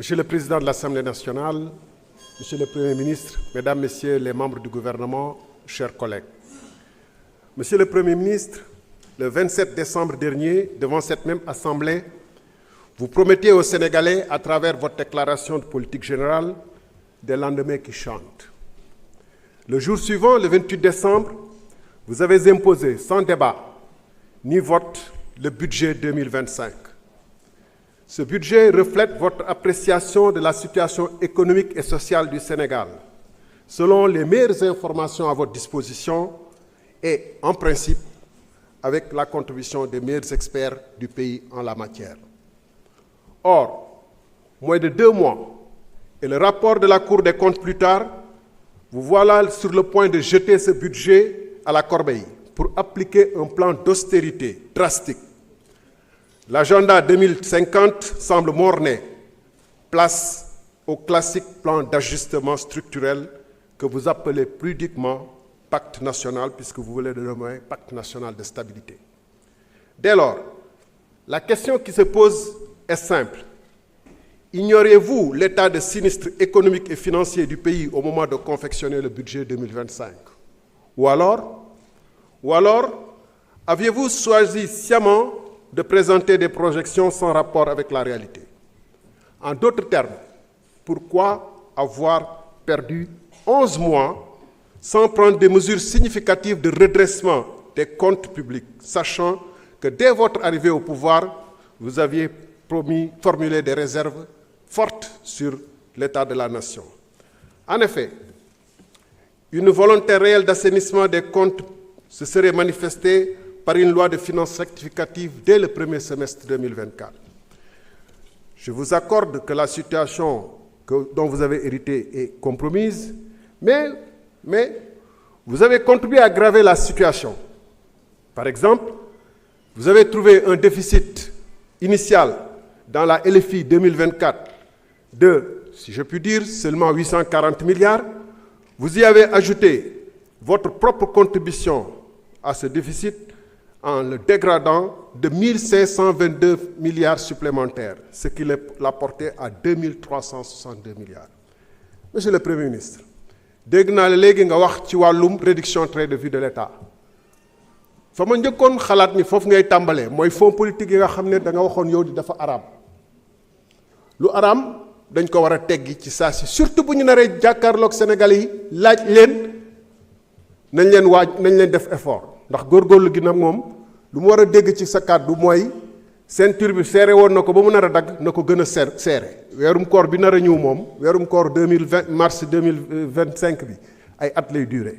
Monsieur le Président de l'Assemblée nationale, Monsieur le Premier ministre, Mesdames, Messieurs les membres du gouvernement, chers collègues. Monsieur le Premier ministre, le 27 décembre dernier, devant cette même Assemblée, vous promettiez aux Sénégalais, à travers votre déclaration de politique générale, des lendemains qui chantent. Le jour suivant, le 28 décembre, vous avez imposé, sans débat ni vote, le budget 2025. Ce budget reflète votre appréciation de la situation économique et sociale du Sénégal, selon les meilleures informations à votre disposition et, en principe, avec la contribution des meilleurs experts du pays en la matière. Or, moins de 2 mois, et le rapport de la Cour des comptes plus tard, vous voilà sur le point de jeter ce budget à la corbeille pour appliquer un plan d'austérité drastique. L'agenda 2050 semble mort-né, place au classique plan d'ajustement structurel que vous appelez pudiquement pacte national, puisque vous voulez le nommer pacte national de stabilité. Dès lors, la question qui se pose est simple. Ignorez-vous l'état de sinistre économique et financier du pays au moment de confectionner le budget 2025? Ou alors, aviez-vous choisi sciemment de présenter des projections sans rapport avec la réalité? En d'autres termes, pourquoi avoir perdu 11 mois sans prendre des mesures significatives de redressement des comptes publics, sachant que dès votre arrivée au pouvoir, vous aviez formulé des réserves fortes sur l'état de la nation? En effet, une volonté réelle d'assainissement des comptes se serait manifestée par une loi de finances rectificative dès le premier semestre 2024. Je vous accorde que la situation dont vous avez hérité est compromise, mais vous avez contribué à aggraver la situation. Par exemple, vous avez trouvé un déficit initial dans la LFI 2024 de, si je puis dire, seulement 840 milliards. Vous y avez ajouté votre propre contribution à ce déficit en le dégradant de 1522 milliards supplémentaires, ce qui l'a porté à 2362 milliards. Monsieur le Premier ministre, dégg naa la léegi nga wax ci wàllum réduction train de vie de l'État. fa ma njëkkoon xalaat ni foofu ngay tàmbalee mooy fonds politique yi nga xam ne da nga waxoon yow di dafa araam. Lu araam dañ ko war a teggi ci saa si, surtout bu ñu naree jàkkaarloog Sénégalais yi laaj leen nañ leen def effort. Ndax góorgóorlu gi nag moom lu mu war a dégg ci sa kàddu mooy ceinture bi seere woon na ko ba mu nar a dagg na ko gën a seere. Weerum koor bi nar a ñëw moom weerum koor 2020 mars 2025 bi ay at lay durer.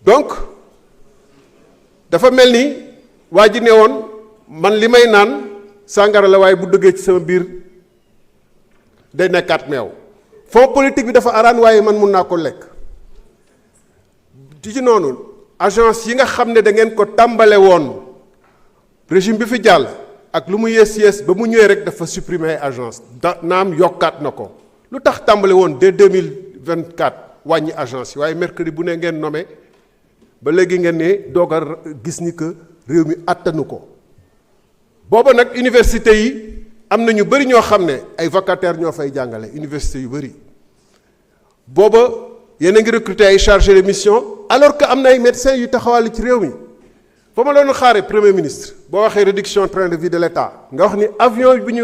Donc dafa mel ni waa ji ne woon man li may naan sàngara la waaye bu dëggee ci sama biir day nekkaat meew. Fonds politique bi dafa araan waaye man mun naa ko lekk. ci noonu agence yi nga xam ne da ngeen ko tàmbale woon régime bi fi jàll ak lu mu yées ba mu ñëwee rek dafa supprimer ay agence naam yokkaat na ko. Lu tax tàmbale woon dès 2024 wàññi agence yi waaye mercredi bu ne ngeen nommé ba léegi ngeen ne doog a gis ni que réew mi attanu ko. Booba nag université yi am na ñu bëri ñoo xam ne ay vacataires ñoo fay jàngale université yu bëri. Booba yéen a ngi recruter ay chargés de mission alors que am na ay médecins yu taxawal ci réew mi. Fa ma doon xaare Premier ministre boo waxee réduction train de vie de l'État nga wax ni avion bi ñu